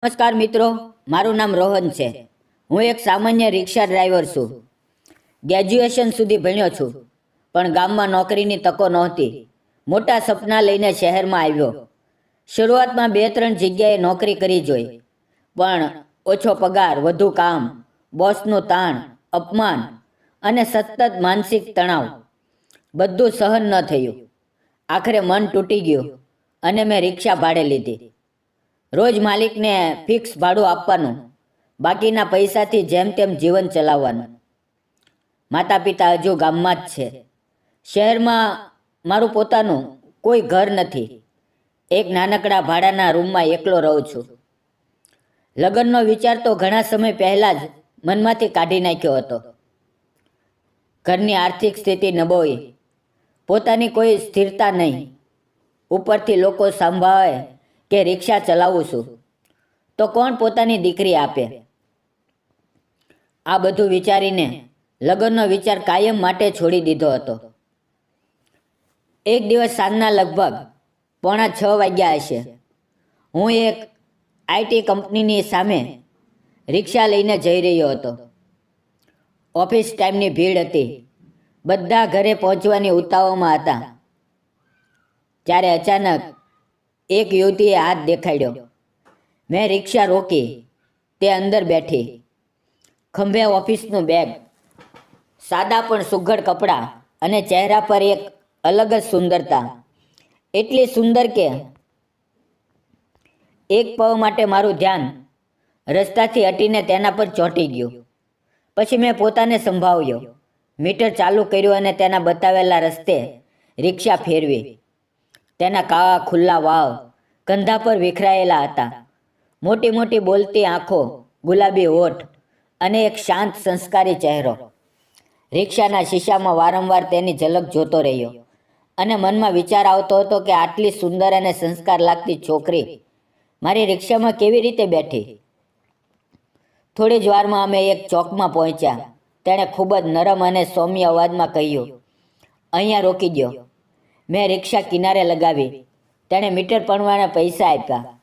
નમસ્કાર મિત્રો, મારું નામ રોહન છે. હું એક સામાન્ય રિક્ષા ડ્રાઈવર છું. ગ્રેજ્યુએશન સુધી ભણ્યો છું, પણ ગામમાં નોકરીની તકો નહોતી. મોટા સપના લઈને શહેરમાં આવ્યો. શરૂઆતમાં 2-3 જગ્યાએ નોકરી કરી જોઈ, પણ ઓછો પગાર, વધુ કામ, બોસનું તાણ, અપમાન અને સતત માનસિક તણાવ, બધું સહન ન થયું. આખરે મન તૂટી ગયું અને મેં રિક્ષા ભાડે લીધી. રોજ માલિકને ફિક્સ ભાડું આપવાનું, બાકીના પૈસાથી જેમ તેમ જીવન ચલાવવાનું. માતા પિતા હજુ ગામમાં જ છે. શહેરમાં મારું પોતાનું કોઈ ઘર નથી. એક નાનકડા ભાડાના રૂમમાં એકલો રહું છું. લગ્નનો વિચાર તો ઘણા સમય પહેલાં જ મનમાંથી કાઢી નાખ્યો હતો. ઘરની આર્થિક સ્થિતિ નબળી, પોતાની કોઈ સ્થિરતા નહીં. ઉપરથી લોકો સંભાળે કે રિક્ષા ચલાવું છું તો કોણ પોતાની દીકરી આપે. આ બધું વિચારીને લગ્નનો વિચાર કાયમ માટે છોડી દીધો હતો. એક દિવસ સાંજના લગભગ 5:45 વાગ્યા હશે. હું એક આઈટી કંપનીની સામે રિક્ષા લઈને જઈ રહ્યો હતો. ઓફિસ ટાઈમની ભીડ હતી. બધા ઘરે પહોંચવાની ઉતાવળમાં હતા. ત્યારે અચાનક એક યુવતીએ હાથ દેખાડ્યો. મેં રિક્ષા રોકી. તે અંદર બેઠી. ખંભે ઓફિસનું બેગ, સાદા પણ સુઘડ કપડાં અને ચહેરા પર એક અલગ જ સુંદરતા. એટલી સુંદર કે એક પળ માટે મારું ધ્યાન રસ્તાથી હટીને તેના પર ચોંટી ગયું. પછી મેં પોતાને સંભાળ્યો, મીટર ચાલુ કર્યું અને તેના બતાવેલા રસ્તે રિક્ષા ફેરવી. તેના કાળા ખુલ્લા વાળ કંધા પર વિખરાયેલા હતા. મોટી મોટી બોલતી આંખો, ગુલાબી હોઠ અને એક શાંત સંસ્કારી ચહેરો. રિક્ષાના શીશામાં વારંવાર તેની ઝલક જોતો રહ્યો અને મનમાં વિચાર આવતો હતો કે આટલી સુંદર અને સંસ્કાર લાગતી છોકરી મારી રિક્ષામાં કેવી રીતે બેઠી. થોડી જ વારમાં અમે એક ચોકમાં પહોંચ્યા. તેણે ખૂબ જ નરમ અને સૌમ્ય અવાજમાં કહ્યું, અહીંયા રોકી દો. મેં રિક્ષા કિનારે લગાવી. તેણે મીટર પડવાના પૈસા આપ્યા.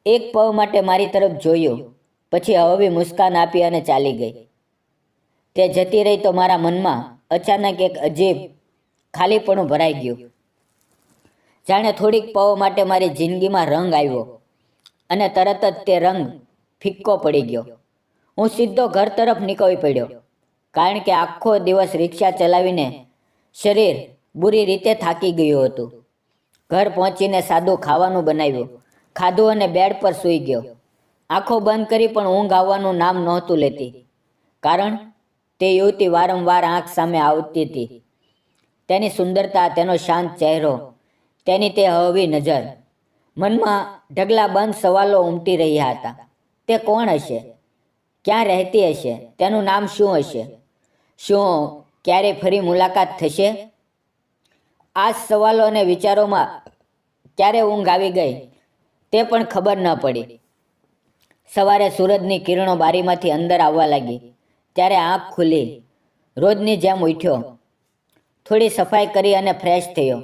એક પળ માટે મારી તરફ જોયું, પછી હળવી મુસ્કાન આપી અને ચાલી ગઈ. તે જતી રહી તો મારા મનમાં અચાનક એક અજીબ ખાલીપણું ભરાઈ ગયું. જાણે થોડીક પળ માટે મારી જિંદગીમાં રંગ આવ્યો અને તરત જ તે રંગ ફિક્કો પડી ગયો. હું સીધો ઘર તરફ નીકળી પડ્યો, કારણ કે આખો દિવસ રિક્ષા ચલાવીને શરીર બુરી રીતે થાકી ગયું હતું. ઘર પહોંચીને સાદું ખાવાનું બનાવ્યું, ખાધું અને બેડ પર સૂઈ ગયો. આંખો બંધ કરી પણ ઊંઘ આવવાનું નામ નહોતું લેતી, કારણ તે યુવતી વારંવાર આંખ સામે આવતી હતી. તેની સુંદરતા, તેનો શાંત ચહેરો, તેની તે હળવી નજર. મનમાં ઢગલાબંધ સવાલો ઉમટી રહ્યા હતા. તે કોણ હશે? ક્યાં રહેતી હશે? તેનું નામ શું હશે? શું ક્યારે ફરી મુલાકાત થશે? આ સવાલો અને વિચારોમાં ક્યારે ઊંઘ આવી ગઈ તે પણ ખબર ન પડી. સવારે સૂરજની કિરણો બારીમાંથી અંદર આવવા લાગી. ત્યારે આંખ ખુલી. રોજની જેમ ઉઠ્યો. થોડી સફાઈ કરી અને ફ્રેશ થયો.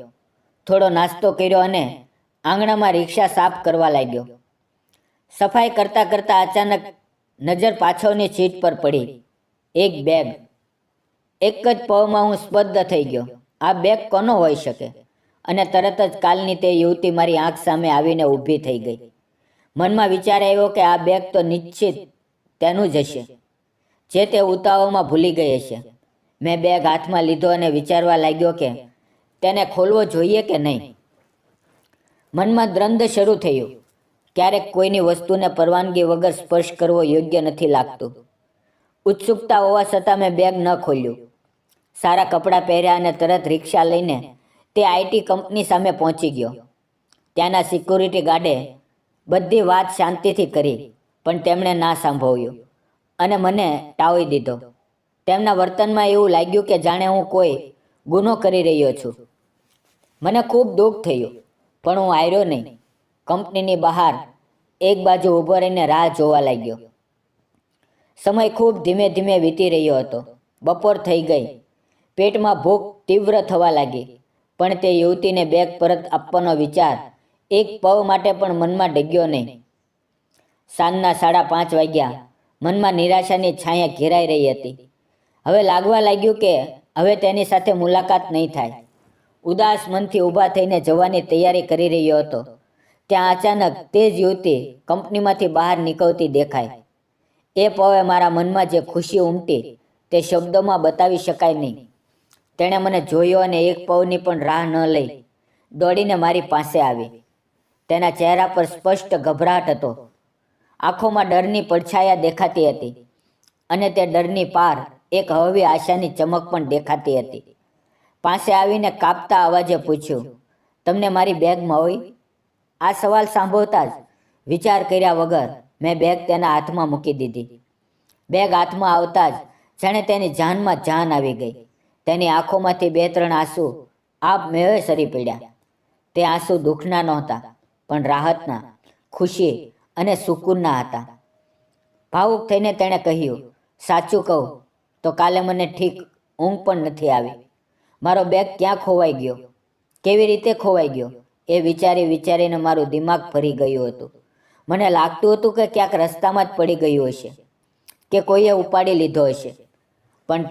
થોડો નાસ્તો કર્યો અને આંગણામાં રિક્ષા સાફ કરવા લાગ્યો. સફાઈ કરતાં કરતાં અચાનક નજર પાછળની સીટ પર પડી. એક બેગ. એક જ પળમાં હું સ્તબ્ધ થઈ ગયો. આ બેગ કોનો હોઈ શકે? અને તરત જ કાલની તે યુવતી મારી આંખ સામે આવીને ઊભી થઈ ગઈ. મનમાં વિચાર આવ્યો કે આ બેગ તો નિશ્ચિત તેનું જ હશે, જે તે ઉતાવળમાં ભૂલી ગઈ હશે. મેં બેગ હાથમાં લીધો અને વિચારવા લાગ્યો કે તેને ખોલવો જોઈએ કે નહીં. મનમાં દ્વંદ્વ શરૂ થયું. ક્યારેક કોઈની વસ્તુને પરવાનગી વગર સ્પર્શ કરવો યોગ્ય નથી લાગતું. ઉત્સુકતા હોવા છતાં મેં બેગ ન ખોલ્યું. સારા કપડાં પહેર્યા અને તરત રિક્ષા લઈને તે આઈટી કંપની સામે પહોંચી ગયો. ત્યાંના સિક્યુરિટી ગાર્ડે બધી વાત શાંતિથી કરી, પણ તેમણે ના સાંભળ્યું અને મને ટાળી દીધો. તેમના વર્તનમાં એવું લાગ્યું કે જાણે હું કોઈ ગુનો કરી રહ્યો છું. મને ખૂબ દુઃખ થયું, પણ હું હાર્યો નહીં. કંપનીની બહાર એક બાજુ ઊભો રહીને રાહ જોવા લાગ્યો. સમય ખૂબ ધીમે ધીમે વીતી રહ્યો હતો. બપોર થઈ ગઈ. પેટમાં ભૂખ તીવ્ર થવા લાગી, પણ તે યુવતીને બેગ પરત આપવાનો વિચાર એક પળ માટે પણ મનમાં ડગ્યો નહીં. સાંજના 5:30 વાગ્યા. મનમાં નિરાશાની છાયા ઘેરાઈ રહી હતી. હવે લાગવા લાગ્યું કે હવે તેની સાથે મુલાકાત નહીં થાય. ઉદાસ મનથી ઊભા થઈને જવાની તૈયારી કરી રહ્યો હતો. ત્યાં અચાનક તે જ યુવતી કંપનીમાંથી બહાર નીકળતી દેખાય. એ પવે મારા મનમાં જે ખુશી ઉમટી તે શબ્દોમાં બતાવી શકાય નહીં. તેણે મને જોયો અને એક પવની પણ રાહ ન લઈ દોડીને મારી પાસે આવી. તેના ચહેરા પર સ્પષ્ટ ગભરાટ હતો. આંખોમાં ડરની પડછાયા દેખાતી હતી અને તે ડરની પાર એક હળવી આશાની ચમક પણ દેખાતી હતી. પાસે આવીને કાપતા અવાજે પૂછ્યું, તમને મારી બેગ મળી? આ સવાલ સાંભળતા જ વિચાર કર્યા વગર મેં બેગ તેના હાથમાં મૂકી દીધી. બેગ હાથમાં આવતા જ જાણે તેની જાનમાં જાન આવી ગઈ. તેની આંખોમાંથી 2-3 આંસુ આપમેળે સરી પડ્યા. તે આંસુ દુઃખના નહોતા, પણ રાહતના, ખુશી અને સુકૂનના હતા. ભાવુક થઈને તેણે કહ્યું, સાચું કહું તો કાલે મને ઠીક ઊંઘ પણ નથી આવી. મારો બેગ ક્યાં ખોવાઈ ગયો, કેવી રીતે ખોવાઈ ગયો એ વિચારીને મારું દિમાગ ભરી ગયું હતું. મને લાગતું હતું કે ક્યાંક રસ્તામાં જ પડી ગયું હશે કે કોઈએ ઉપાડી લીધો હશે. પણ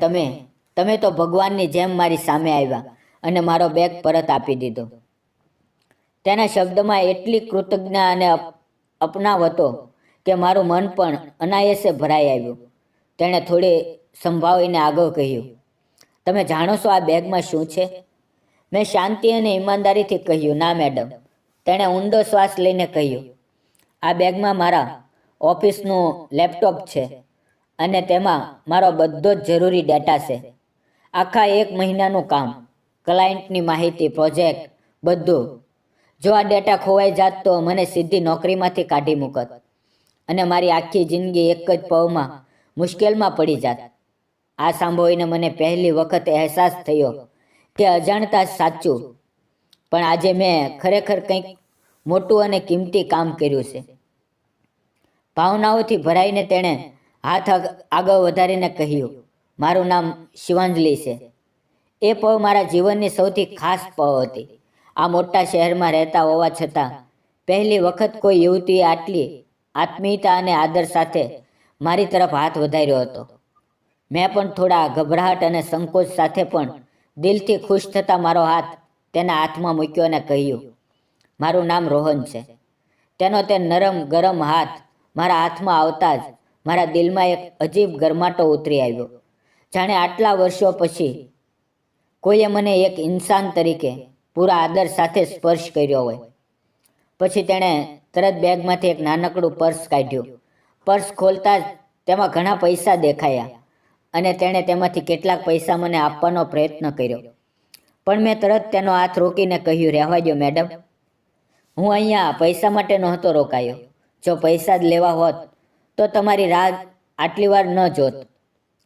તમે તો ભગવાનની જેમ મારી સામે આવ્યા અને મારો બેગ પરત આપી દીધો. તેના શબ્દમાં એટલી કૃતજ્ઞતા અને અપનાવ હતો કે મારું મન પણ અનાયાસે ભરાઈ આવ્યું. તેણે થોડી સંભાળીને આગળ કહ્યું, તમે જાણો છો આ બેગમાં શું છે? મેં શાંતિ અને ઈમાનદારીથી કહ્યું, ના મેડમ. તેણે ઊંડો શ્વાસ લઈને કહ્યું, આ બેગમાં મારા ઓફિસનું લેપટોપ છે અને તેમાં મારો બધો જ જરૂરી ડેટા છે. આખા 1 મહિનાનું કામ, ક્લાયન્ટની માહિતી, પ્રોજેક્ટ, બધું. જો આ ડેટા ખોવાઈ જાત તો મને સીધી નોકરીમાંથી કાઢી મૂકત અને મારી આખી જિંદગી એક જ પળમાં મુશ્કેલમાં પડી જાત. આ સાંભળીને મને પહેલી વખત અહેસાસ થયો કે અજાણતા સાચું, પણ આજે મેં ખરેખર કંઈક મોટું અને કિંમતી કામ કર્યું છે. ભાવનાઓથી ભરાઈને તેણે હાથ આગળ વધારીને કહ્યું, મારું નામ શિવાંજલિ છે. એ પળ મારા જીવનની સૌથી ખાસ પળ હતી. આ મોટા શહેરમાં રહેતા હોવા છતાં પહેલી વખત કોઈ યુવતીએ આટલી આત્મીયતા અને આદર સાથે મારી તરફ હાથ વધાર્યો હતો. મેં પણ થોડા ગભરાટ અને સંકોચ સાથે પણ દિલથી ખુશ થતા મારો હાથ તેના હાથમાં મૂક્યો અને કહ્યું, મારું નામ રોહન છે. તેનો તે નરમ ગરમ હાથ મારા હાથમાં આવતા જ મારા દિલમાં એક અજીબ ગરમાટો ઉતરી આવ્યો. જાણે આટલા વર્ષો પછી કોઈએ મને એક ઇન્સાન તરીકે પૂરા આદર સાથે સ્પર્શ કર્યો હોય. પછી તેણે તરત બેગમાંથી એક નાનકડું પર્સ કાઢ્યું. પર્સ ખોલતા જ તેમાં ઘણા પૈસા દેખાયા અને તેણે તેમાંથી કેટલાક પૈસા મને આપવાનો પ્રયત્ન કર્યો. પણ મેં તરત તેનો હાથ રોકીને કહ્યું, રહેવા દો મેડમ. હું અહીંયા પૈસા માટે નહોતો રોકાયો. જો પૈસા જ લેવા હોત તો તમારી રાહ આટલી વાર ન જોત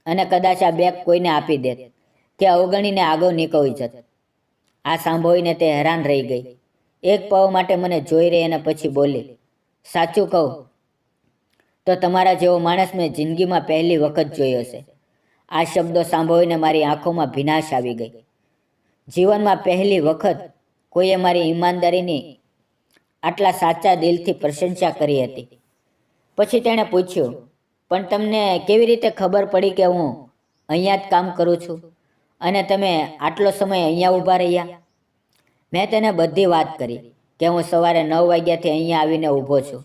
અને કદાચ આ બેગ કોઈને આપી દેત કે અવગણીને આગળ નીકળી જત. આ સાંભળીને તે હેરાન રહી ગઈ. એક પળ માટે મને જોઈ રહી અને પછી બોલી, સાચું કહું તો તમારા જેવો માણસ મેં જિંદગીમાં પહેલી વખત જોયો છે. આ શબ્દો સાંભળીને મારી આંખોમાં ભીનાશ આવી ગઈ. જીવનમાં પહેલી વખત કોઈએ મારી ઈમાનદારીની આટલા સાચા દિલથી પ્રશંસા કરી હતી. પછી તેણે પૂછ્યું, પણ તમને કેવી રીતે ખબર પડી કે હું અહીંયા જ કામ કરું છું અને તમે આટલો સમય અહીંયા ઊભા રહ્યા? મેં તેને બધી વાત કરી કે હું સવારે 9 વાગ્યાથી અહીંયા આવીને ઊભો છું.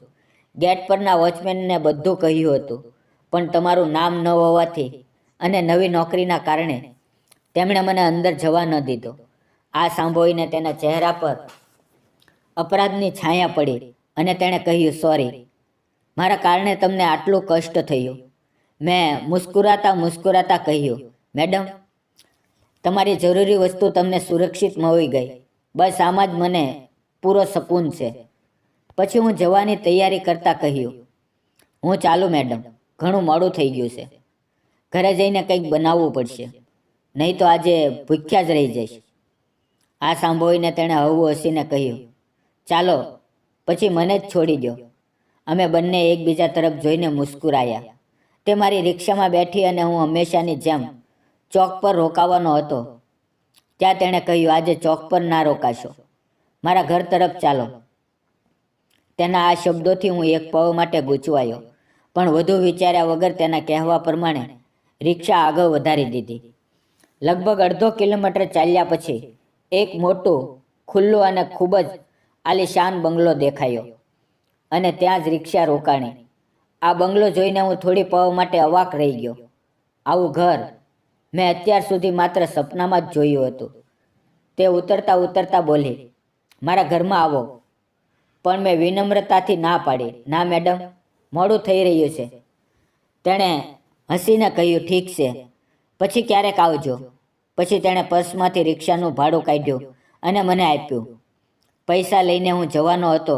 ગેટ પરના વોચમેનને બધું કહ્યું હતું, પણ તમારું નામ ન હોવાથી અને નવી નોકરીના કારણે તેમણે મને અંદર જવા ન દીધો. આ સાંભળીને તેના ચહેરા પર અપરાધની છાયા પડી અને તેણે કહ્યું, સોરી, મારા કારણે તમને આટલું કષ્ટ થયું. મેં મુસ્કુરાતા કહ્યું, મેડમ, તમારી જરૂરી વસ્તુ તમને સુરક્ષિત મળી ગઈ. બસ આમાં જ મને પૂરો શકૂન છે. પછી હું જવાની તૈયારી કરતાં કહ્યું, હું ચાલું મેડમ, ઘણું મોડું થઈ ગયું છે. ઘરે જઈને કંઈક બનાવવું પડશે, નહીં તો આજે ભૂખ્યા જ રહી જઈશ. આ સાંભળીને તેણે હળવું હસીને કહ્યું, ચાલો પછી મને જ છોડી દો. અમે બંને એકબીજા તરફ જોઈને મુસ્કુરાયા. તે મારી રિક્ષામાં બેઠી અને હું હંમેશાની જેમ ચોક પર રોકાવાનો હતો. ત્યાં તેણે કહ્યું, આજે ચોક પર ના રોકાશો, મારા ઘર તરફ ચાલો. તેના આ શબ્દોથી હું એક પળ માટે ગૂંચવાયો, પણ વધુ વિચાર્યા વગર તેના કહેવા પ્રમાણે રિક્ષા આગળ વધારી દીધી. લગભગ અડધો કિલોમીટર ચાલ્યા પછી એક મોટું, ખુલ્લું અને ખૂબ જ આલીશાન બંગલો દેખાયો અને ત્યાં જ રિક્ષા રોકાણી. આ બંગલો જોઈને હું થોડી પળ માટે અવાક રહી ગયો. આવું ઘર મેં અત્યાર સુધી માત્ર સપનામાં જ જોયું હતું. તે ઉતરતા ઉતરતા બોલી, મારા ઘરમાં આવો. પણ મેં વિનમ્રતાથી ના પાડી. ના મેડમ, મોડું થઈ રહ્યું છે. તેણે હસીને કહ્યું, ઠીક છે, પછી ક્યારેક આવજો. પછી તેણે પર્સમાંથી રિક્ષાનું ભાડું કાઢ્યું અને મને આપ્યું. પૈસા લઈને હું જવાનો હતો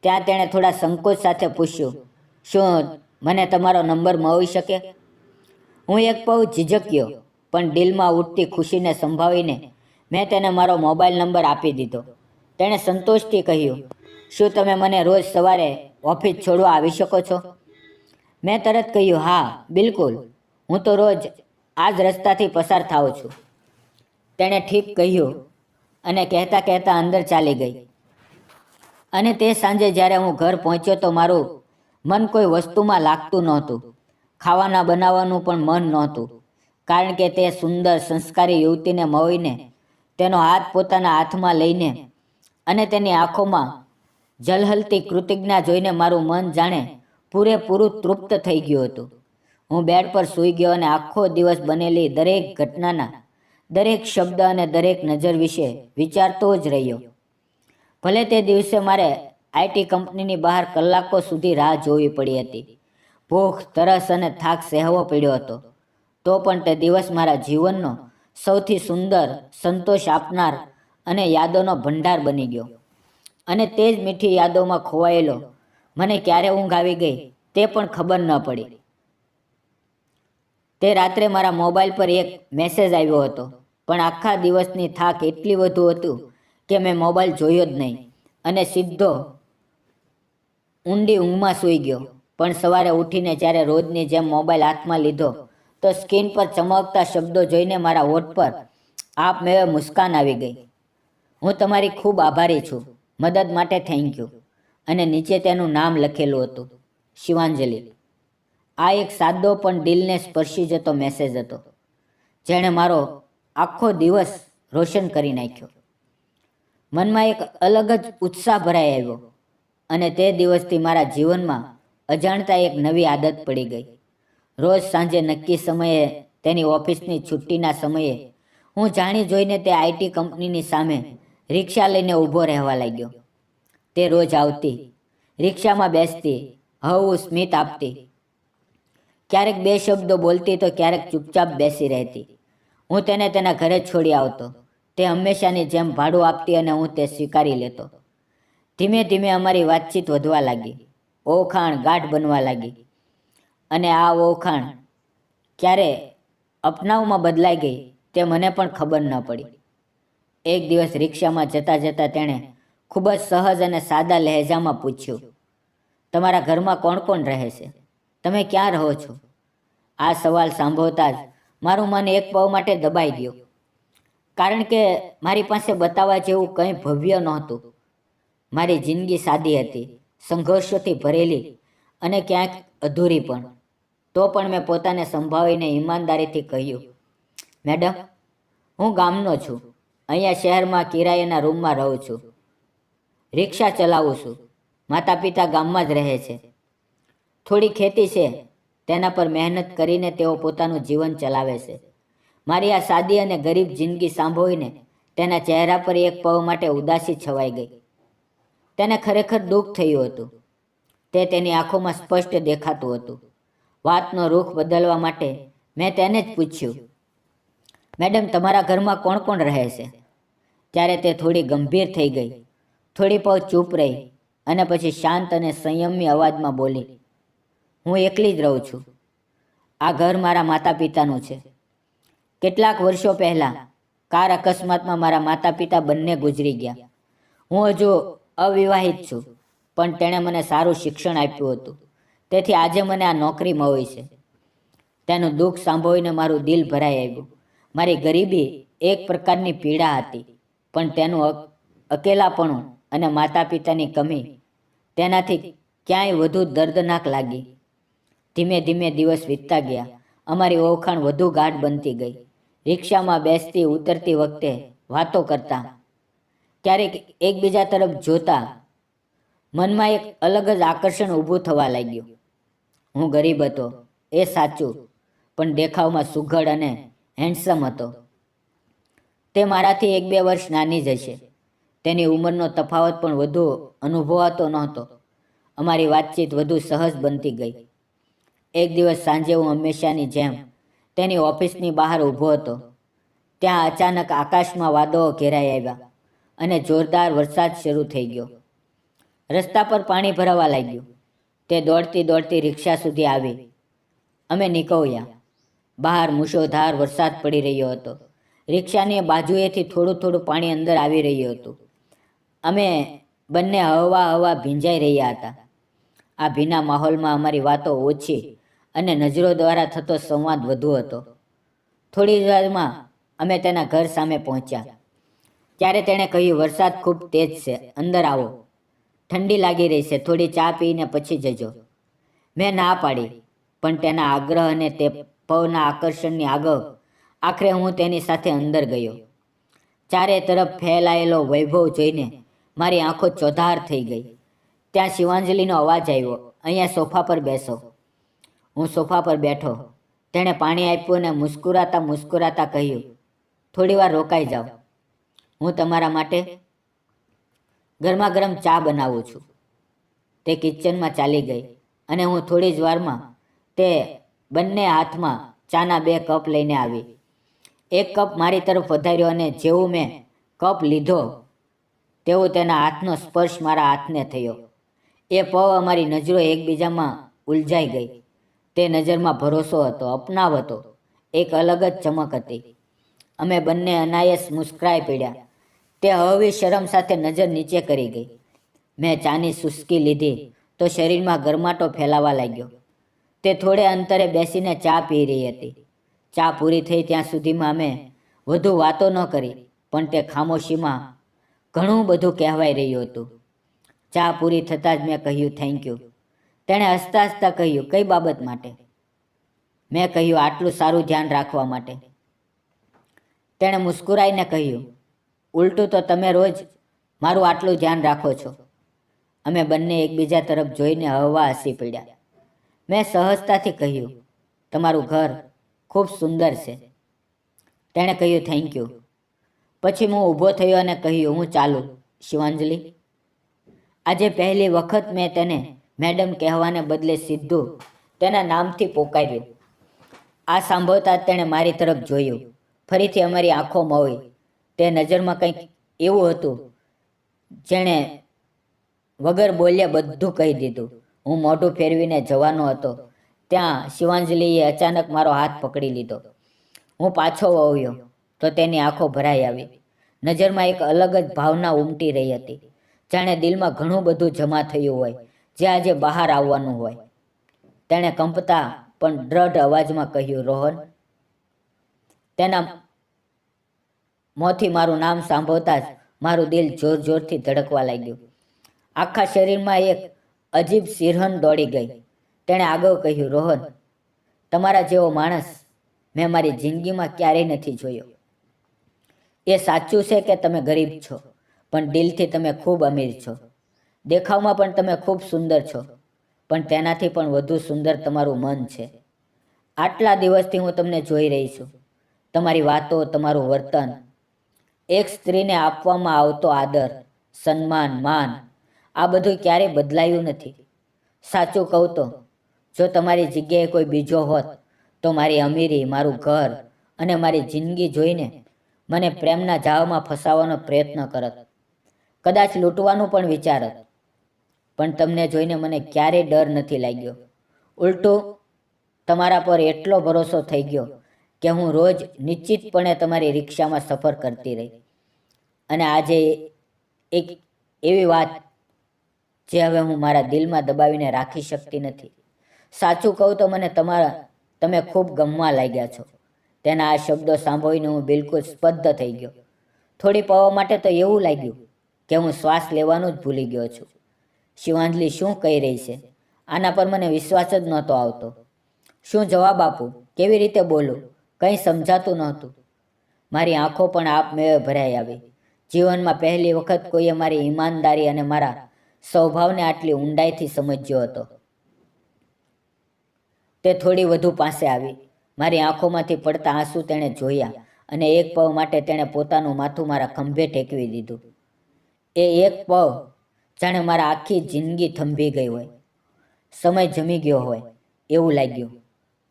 ત્યાં તેણે થોડા સંકોચ સાથે પૂછ્યું, શું મને તમારો નંબર મળી શકે? હું એક પળ ઝીઝક્યો, પણ દિલમાં ઉઠતી ખુશીને સંભાળીને મેં તેને મારો મોબાઈલ નંબર આપી દીધો. તેણે સંતોષથી કહ્યું, શું તમે મને રોજ સવારે ઓફિસ છોડવા આવી શકો છો? મેં તરત કહ્યું, હા, બિલકુલ, હું તો રોજ આ જ રસ્તાથી પસાર થાઉં છું. તેણે ઠીક કહ્યું અને કહેતા કહેતા અંદર ચાલી ગઈ. અને તે સાંજે જ્યારે હું ઘર પહોંચ્યો તો મારું મન કોઈ વસ્તુમાં લાગતું નહોતું. ખાવાના બનાવવાનું પણ મન નહોતું, કારણ કે તે સુંદર સંસ્કારી યુવતીને મળીને, તેનો હાથ પોતાના હાથમાં લઈને અને તેની આંખોમાં ઝલહલતી કૃતજ્ઞા જોઈને મારું મન જાણે પૂરેપૂરું તૃપ્ત થઈ ગયું હતું. હું બેડ પર સૂઈ ગયો અને આખો દિવસ બનેલી દરેક ઘટનાના, દરેક શબ્દ અને દરેક નજર વિશે વિચારતો જ રહ્યો. ભલે તે દિવસે મારે આઈટી કંપનીની બહાર કલાકો સુધી રાહ જોવી પડી હતી. ભૂખ, તરસ અને થાક સહેવો પડ્યો હતો. તો પણ તે દિવસ મારા જીવનનો સૌથી સુંદર, સંતોષ આપનાર અને યાદોનો ભંડાર બની ગયો. અને તે જ મીઠી યાદોમાં ખોવાયેલો મને ક્યારે ઊંઘ આવી ગઈ તે પણ ખબર ન પડી. તે રાત્રે મારા મોબાઈલ પર એક મેસેજ આવ્યો હતો, પણ આખા દિવસની થાક એટલી વધુ હતું કે મેં મોબાઈલ જોયો જ નહીં અને સીધો ઊંડી ઊંઘમાં સૂઈ ગયો. પણ સવારે ઉઠીને જ્યારે રોજની જેમ મોબાઈલ હાથમાં લીધો તો સ્ક્રીન પર ચમકતા શબ્દો જોઈને મારા હોઠ પર આપમેળે મુસ્કાન આવી ગઈ. હું તમારી ખૂબ આભારી છું. મદદ માટે થેન્ક યુ. અને નીચે તેનું નામ લખેલું હતું, શિવાંજલિ. આ એક સાદો પણ દિલને સ્પર્શી જતો મેસેજ હતો, જેણે મારો આખો દિવસ રોશન કરી નાખ્યો. મનમાં એક અલગ જ ઉત્સાહ ભરાઈ આવ્યો અને તે દિવસથી મારા જીવનમાં અજાણતા એક નવી આદત પડી ગઈ. રોજ સાંજે નક્કી સમયે, તેની ઓફિસની છુટ્ટીના સમયે, હું જાણી જોઈને તે આઈટી કંપનીની સામે રિક્ષા લઈને ઊભો રહેવા લાગ્યો. તે રોજ આવતી, રિક્ષામાં બેસતી, હળવું સ્મિત આપતી. ક્યારેક બે શબ્દો બોલતી તો ક્યારેક ચૂપચાપ બેસી રહેતી. હું તેને તેના ઘરે છોડી આવતો. તે હંમેશાની જેમ ભાડું આપતી અને હું તે સ્વીકારી લેતો. ધીમે ધીમે અમારી વાતચીત વધવા લાગી. ઓળખાણ ગાઢ બનવા લાગી. અને આ ઓળખાણ ક્યારે અપનાવમાં બદલાઈ ગઈ તે મને પણ ખબર ન પડી. એક દિવસ રિક્ષામાં જતાં જતાં તેણે ખૂબ જ સહજ અને સાદા લહેજામાં પૂછ્યું, તમારા ઘરમાં કોણ કોણ રહે છે? તમે ક્યાં રહો છો? આ સવાલ સાંભળતા જ મારું મન એક પળ માટે દબાઈ ગયું, કારણ કે મારી પાસે બતાવવા જેવું કંઈ ભવ્ય નહોતું. મારી જિંદગી સાદી હતી, સંઘર્ષોથી ભરેલી અને ક્યાંક અધૂરી પણ. તો પણ મેં પોતાને સંભાળીને ઈમાનદારીથી કહ્યું, મેડમ, હું ગામનો છું. અહીંયા શહેરમાં કિરાયાના રૂમમાં રહું છું. રિક્ષા ચલાવું છું. માતા પિતા ગામમાં જ રહે છે. થોડી ખેતી છે, તેના પર મહેનત કરીને તેઓ પોતાનું જીવન ચલાવે છે. મારી આ સાદી અને ગરીબ જિંદગી સાંભળીને તેના ચહેરા પર એક પળ માટે ઉદાસી છવાઈ ગઈ. તેને ખરેખર દુઃખ થયું હતું. તે તેની આંખોમાં સ્પષ્ટ દેખાતું હતું. વાતનો રૂખ બદલવા માટે મેં તેને જ પૂછ્યું, મેડમ, તમારા ઘરમાં કોણ કોણ રહે છે? ત્યારે તે થોડી ગંભીર થઈ ગઈ, થોડી પળ ચૂપ રહી અને પછી શાંત અને સંયમી અવાજમાં બોલી, હું એકલી જ રહું છું. આ ઘર મારા માતા પિતાનું છે. કેટલાક વર્ષો પહેલાં કાર અકસ્માતમાં મારા માતા પિતા બંને ગુજરી ગયા. હું હજુ અવિવાહિત છું, પણ તેણે મને સારું શિક્ષણ આપ્યું હતું, તેથી આજે મને આ નોકરી મળી છે. તેનું દુઃખ સાંભળીને મારું દિલ ભરાઈ આવ્યું. મારી ગરીબી એક પ્રકારની પીડા હતી, પણ તેનું અકેલાપણું અને માતા પિતાની કમી તેનાથી ક્યાંય વધુ દર્દનાક લાગી. ધીમે ધીમે દિવસ વીતતા ગયા. અમારી ઓળખાણ વધુ ગાઢ બનતી ગઈ. રિક્ષામાં બેસતી ઉતરતી વખતે વાતો કરતા, ક્યારેક એકબીજા તરફ જોતા. મનમાં એક અલગ જ આકર્ષણ ઊભું થવા લાગ્યું. હું ગરીબ હતો, એ સાચું, પણ દેખાવમાં સુઘડ અને હેન્ડસમ હતો. તે મારાથી 1-2 વર્ષ નાની જ હશે. તેની ઉંમરનો તફાવત પણ વધુ અનુભવાતો નહોતો. અમારી વાતચીત વધુ સહજ બનતી ગઈ. એક દિવસ સાંજે હું હંમેશાની જેમ તેની ઓફિસની બહાર ઊભો હતો. ત્યાં અચાનક આકાશમાં વાદળો ઘેરાઈ આવ્યા અને જોરદાર વરસાદ શરૂ થઈ ગયો. રસ્તા પર પાણી ભરાવા લાગ્યું. તે દોડતી દોડતી રિક્ષા સુધી આવી. અમે નીકળ્યા. બહાર મૂશળધાર વરસાદ પડી રહ્યો હતો. રિક્ષાની બાજુએથી થોડું થોડું પાણી અંદર આવી રહ્યું હતું. અમે બંને હવા ભીંજાઈ રહ્યા હતા. આ ભીના માહોલમાં અમારી વાતો ઓછી અને નજરો દ્વારા થતો સંવાદ વધુ હતો. થોડી વારમાં અમે તેના ઘર સામે પહોંચ્યા. ત્યારે તેણે કહ્યું, વરસાદ ખૂબ તેજ છે, અંદર આવો. ઠંડી લાગી રહી છે, થોડી ચા પીને પછી જજો. મેં ના પાડી, પણ તેના આગ્રહ અને તે પવના આકર્ષણની આગળ આખરે હું તેની સાથે અંદર ગયો. ચારે તરફ ફેલાયેલો વૈભવ જોઈને મારી આંખો ચોધાર થઈ ગઈ. ત્યાં શિવાંજલિનો અવાજ આવ્યો, અહીંયા સોફા પર બેસો. હું સોફા પર બેઠો. તેણે પાણી આપ્યું અને મુસ્કુરાતા મુસ્કુરાતા કહ્યું, થોડી વાર રોકાઈ જાઓ, હું તમારા માટે ગરમા ગરમ ચા બનાવું છું. તે કિચનમાં ચાલી ગઈ અને હું થોડી જ વારમાં તે બંને હાથમાં ચાના 2 કપ લઈને આવી. એક કપ મારી તરફ વધાર્યો અને જેવું મેં કપ લીધો તેવું તેના હાથનો સ્પર્શ મારા હાથને થયો. એ પળ અમારી નજરો એકબીજામાં ઉલઝાઈ ગઈ. તે નજરમાં ભરોસો હતો, અપનાવ હતો, એક અલગ જ ચમક હતી. અમે બંને અનાયાસ મુસ્કરાઈ પડ્યા. તે હળવી શરમ સાથે નજર નીચે કરી ગઈ. મેં ચાની ચૂસકી લીધી તો શરીરમાં ગરમાટો ફેલાવા લાગ્યો. તે થોડે અંતરે બેસીને ચા પી રહી હતી. ચા પૂરી થઈ ત્યાં સુધીમાં અમે વધુ વાતો ન કરી, પણ તે ખામોશીમાં ઘણું બધું કહેવાઈ રહ્યું હતું. ચા પૂરી થતાં જ મેં કહ્યું, થેન્ક યુ. તેણે હસતા હસતા કહ્યું, કઈ બાબત માટે? મેં કહ્યું, આટલું સારું ધ્યાન રાખવા માટે. તેણે મુસ્કુરાઈને કહ્યું, ઉલટું તો તમે રોજ મારું આટલું ધ્યાન રાખો છો. અમે બંને એકબીજા તરફ જોઈને હળવા હસી પડ્યા. મેં સહજતાથી કહ્યું, તમારું ઘર ખૂબ સુંદર છે. તેણે કહ્યું, થેન્ક યુ. પછી હું ઊભો થયો અને કહ્યું, હું ચાલું. શિવાંજલિ. આજે પહેલી વખત મેં તેને મેડમ કહેવાને બદલે સીધું તેના નામથી પોકાર્યું. આ સાંભળતા તેણે મારી તરફ જોયું. ફરીથી અમારી આંખો મળી. તે નજરમાં કંઈક એવું હતું જેણે વગર બોલ્યા બધું કહી દીધું. હું મોઢું ફેરવીને જવાનો હતો ત્યાં શિવાંજલિએ અચાનક મારો હાથ પકડી લીધો. હું પાછો વળ્યો તો તેની આંખો ભરાઈ આવી. નજરમાં એક અલગ જ ભાવના ઉમટી રહી હતી, જાણે દિલમાં ઘણું બધું જમા થયું હોય જે આજે બહાર આવવાનું હોય. તેણે કંપતા પણ દ્રઢ અવાજમાં કહ્યું, રોહન. તેના મોંથી મારું નામ સાંભળતા જ મારું દિલ જોર જોરથી ધડકવા લાગ્યું. આખા શરીરમાં એક અજીબ સિરહન દોડી ગઈ. તેણે આગળ કહ્યું, રોહન, તમારા જેવો માણસ મેં મારી જિંદગીમાં ક્યારેય નથી જોયો. એ સાચું છે કે તમે ગરીબ છો, પણ દિલથી તમે ખૂબ અમીર છો. દેખાવમાં પણ તમે ખૂબ સુંદર છો, પણ તેનાથી પણ વધુ સુંદર તમારું મન છે. આટલા દિવસથી હું તમને જોઈ રહી છું. તમારી વાતો, તમારું વર્તન, એક સ્ત્રીને આપવામાં આવતો આદર, સન્માન, માન, આ બધું ક્યારેય બદલાયું નથી. સાચું કહું તો જો તમારી જગ્યાએ કોઈ બીજો હોત તો મારી અમીરી, મારું ઘર અને મારી જિંદગી જોઈને મને પ્રેમના જાળમાં ફસાવવાનો પ્રયત્ન કરત, કદાચ લૂંટવાનું પણ વિચારત. પણ તમને જોઈને મને ક્યારેય ડર નથી લાગ્યો. ઉલટું તમારા પર એટલો ભરોસો થઈ ગયો કે હું રોજ નિશ્ચિતપણે તમારી રિક્ષામાં સફર કરતી રહી. અને આજે એક એવી વાત જે હવે હું મારા દિલમાં દબાવીને રાખી શકતી નથી. સાચું કહું તો મને તમે ખૂબ ગમવા લાગ્યા છો. તેના આ શબ્દો સાંભળીને હું બિલકુલ સ્તબ્ધ થઈ ગયો. થોડી પળો માટે તો એવું લાગ્યું કે હું શ્વાસ લેવાનું જ ભૂલી ગયો છું. શિવાંજલિ શું કહી રહી છે? આના પર મને વિશ્વાસ જ નહોતો આવતો. શું જવાબ આપું? કેવી રીતે બોલું? કંઈ સમજાતું નહોતું. મારી આંખો પણ આપમેળે ભરાઈ આવી. જીવનમાં પહેલી વખત કોઈએ મારી ઈમાનદારી અને મારા સ્વભાવને આટલી ઊંડાઈથી સમજ્યો હતો. તે થોડી વધુ પાસે આવી. મારી આંખોમાંથી પડતા આંસુ તેણે જોયા અને એક પળ માટે તેણે પોતાનું માથું મારા ખંભે ટેકવી દીધું. એ એક પળ જાણે મારા આખી જિંદગી થંભી ગઈ હોય, સમય જમી ગયો હોય એવું લાગ્યું.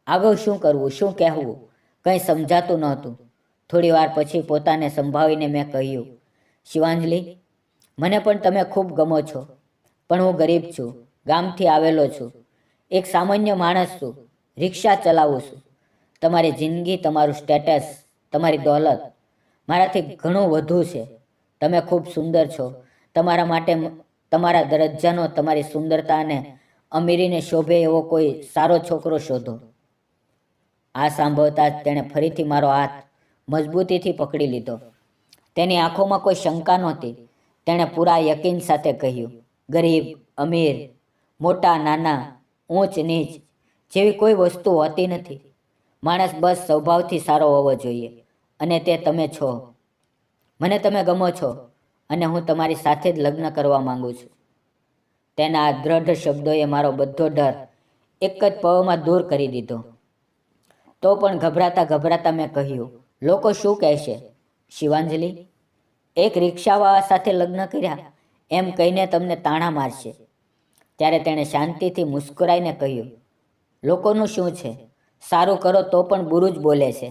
આગળ શું કરવું, શું કહેવું, કંઈ સમજાતું નહોતું. થોડી વાર પછી પોતાને સંભાળીને મેં કહ્યું, શિવાંજલિ, મને પણ તમે ખૂબ ગમો છો, પણ હું ગરીબ છું, ગામથી આવેલો છું, એક સામાન્ય માણસ છું, રિક્ષા ચલાવું છું. તમારી જિંદગી, તમારું સ્ટેટસ, તમારી દોલત મારાથી ઘણું વધુ છે. તમે ખૂબ સુંદર છો. તમારા માટે તમારા દરજ્જાનો, તમારી સુંદરતા અને અમીરીને શોભે એવો કોઈ સારો છોકરો શોધો. આ સાંભળતા જ તેણે ફરીથી મારો હાથ મજબૂતીથી પકડી લીધો. તેની આંખોમાં કોઈ શંકા નહોતી. તેણે પૂરા યકીન સાથે કહ્યું, ગરીબ, અમીર, મોટા નાના, ઊંચ નીચ જેવી કોઈ વસ્તુ હોતી નથી. માણસ બસ સ્વભાવથી સારો હોવો જોઈએ, અને તે તમે છો. મને તમે ગમો છો અને હું તમારી સાથે જ લગ્ન કરવા માંગુ છું. તેના આ દ્રઢ શબ્દોએ મારો બધો ડર એક જ પળમાં દૂર કરી દીધો. તો પણ ગભરાતા ગભરાતા મેં કહ્યું, લોકો શું કહેશે? શિવાંજલિ, એક રિક્ષાવાળા સાથે લગ્ન કર્યા એમ કહીને તમને તાણા મારશે. ત્યારે તેણે શાંતિથી મુસ્કરાઈને કહ્યું, લોકોનું શું છે? સારું કરો તો પણ બુરું જ બોલે છે,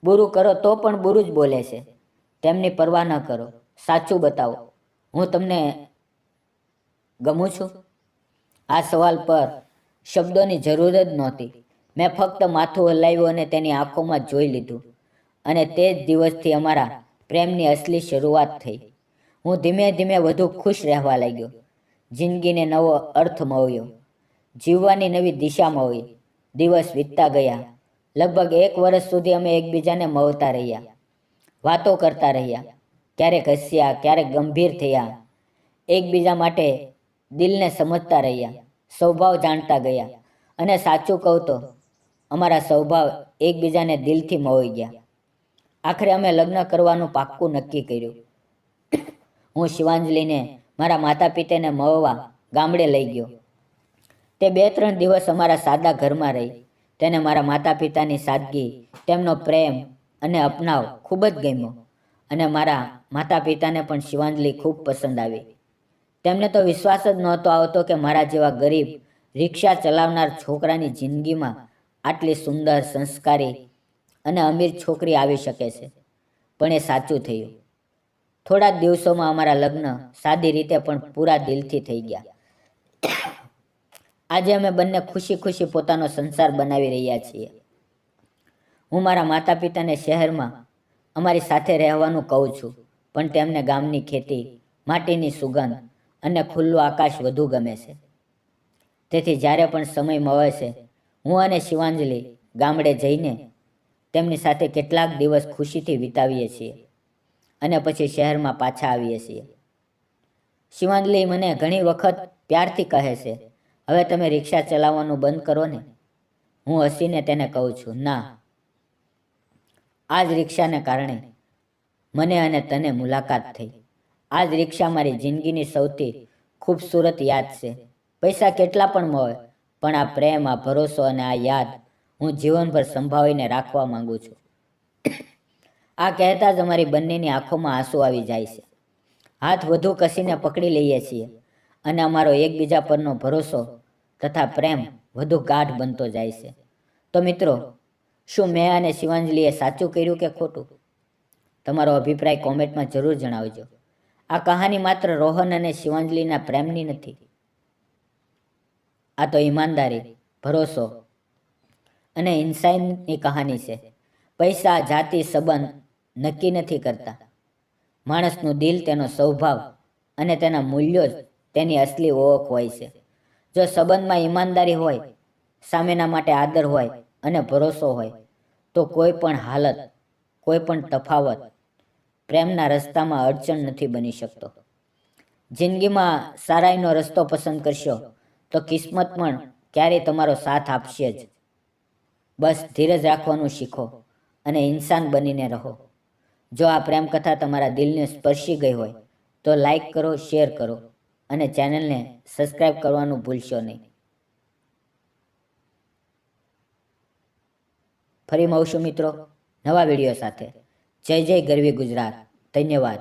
બુરું કરો તો પણ બુરું જ બોલે છે. તેમની પરવા ન કરો, સાચું બતાવો, હું તમને ગમું છું? આ સવાલ પર શબ્દોની જરૂર જ નહોતી. મેં ફક્ત માથું હલાવ્યું અને તેની આંખોમાં જોઈ લીધું. અને તે જ દિવસથી અમારા પ્રેમની અસલી શરૂઆત થઈ. હું ધીમે ધીમે વધુ ખુશ રહેવા લાગ્યો. જિંદગીને નવો અર્થ મળ્યો, જીવવાની નવી દિશા મળી. દિવસ વીતતા ગયા. લગભગ 1 વર્ષ સુધી અમે એકબીજાને મળતા રહ્યા, વાતો કરતા રહ્યા, ક્યારેક હસ્યા, ક્યારેક ગંભીર થયા, એકબીજા માટે દિલને સમજતા રહ્યા, સ્વભાવ જાણતા ગયા. અને સાચું કહું તો અમારા સ્વભાવ એકબીજાને દિલથી મળી ગયા. આખરે અમે લગ્ન કરવાનું પાક્કું નક્કી કર્યું. હું શિવાંજલિને મારા માતા પિતાને મળવા ગામડે લઈ ગયો. તે 2-3 દિવસ અમારા સાદા ઘરમાં રહી. તેને મારા માતા પિતાની સાદગી, તેમનો પ્રેમ અને અપનાવ ખૂબ જ ગમ્યો. અને મારા માતા પિતાને પણ શિવાંજલિ ખૂબ પસંદ આવી. તેમને તો વિશ્વાસ જ નહોતો આવતો કે મારા જેવા ગરીબ રિક્ષા ચલાવનાર છોકરાની જિંદગીમાં આટલી સુંદર, સંસ્કારી અને અમીર છોકરી આવી શકે છે. પણ એ સાચું થયું. થોડા જ દિવસોમાં અમારા લગ્ન સાદી રીતે પણ પૂરા દિલથી થઈ ગયા. આજે અમે બંને ખુશી ખુશી પોતાનો સંસાર બનાવી રહ્યા છીએ. હું મારા માતા પિતાને શહેરમાં અમારી સાથે રહેવાનું કહું છું, પણ તેમને ગામની ખેતી, માટીની સુગંધ અને ખુલ્લું આકાશ વધુ ગમે છે. તેથી જ્યારે પણ સમય મળે છે, હું અને શિવાંજલિ ગામડે જઈને તેમની સાથે કેટલાક દિવસ ખુશીથી વિતાવીએ છીએ અને પછી શહેરમાં પાછા આવીએ છીએ. શિવાંજલિ મને ઘણી વખત પ્યારથી કહે છે, હવે તમે રિક્ષા ચલાવવાનું બંધ કરો ને. હું હસીને તેને કહું છું, ના, આ જ રિક્ષાને કારણે મને અને તને મુલાકાત થઈ. આ જ રિક્ષા મારી જિંદગીની સૌથી ખૂબસૂરત યાદ છે. પૈસા કેટલા પણ મળે, પણ આ પ્રેમ, આ ભરોસો અને આ યાદ હું જીવનભર સંભાળીને રાખવા માંગુ છું. આ કહેતા જ અમારી બંનેની આંખોમાં આંસુ આવી જાય છે. હાથ વધુ કસીને પકડી લઈએ છીએ અને અમારો એકબીજા પરનો ભરોસો તથા પ્રેમ વધુ ગાઢ બનતો જાય છે. તો મિત્રો, શું મેં અને શિવાંજલિએ સાચું કર્યું કે ખોટું? તમારો અભિપ્રાય કોમેન્ટમાં જરૂર જણાવજો. આ કહાની માત્ર રોહન અને શિવાંજલિના પ્રેમની નથી. આ તો ઈમાનદારી, ભરોસો અને ઇન્સાનની કહાની છે. પૈસા, જાતિ, સંબંધ નક્કી નથી કરતા. માણસનું દિલ, તેનો સ્વભાવ અને તેના મૂલ્યો જ તેની અસલી ઓળખ હોય છે. જો સંબંધમાં ઈમાનદારી હોય, સામેના માટે આદર હોય અને ભરોસો હોય, તો કોઈ પણ હાલત, કોઈ પણ તફાવત પ્રેમના રસ્તામાં અડચણ નથી બની શકતો. જિંદગીમાં સારાઈનો રસ્તો પસંદ કરશો તો કિસ્મત પણ ક્યારેય તમારો સાથ આપશે જ. બસ ધીરજ રાખવાનું શીખો અને ઇન્સાન બનીને રહો. જો આ પ્રેમ કથા તમારા દિલને સ્પર્શી ગઈ હોય તો લાઈક કરો, શેર કરો અને ચેનલને સબસ્ક્રાઈબ કરવાનું ભૂલશો નહીં. ફરી મળશું મિત્રો નવા વિડીયો સાથે. જય જય ગરવી ગુજરાત. ધન્યવાદ.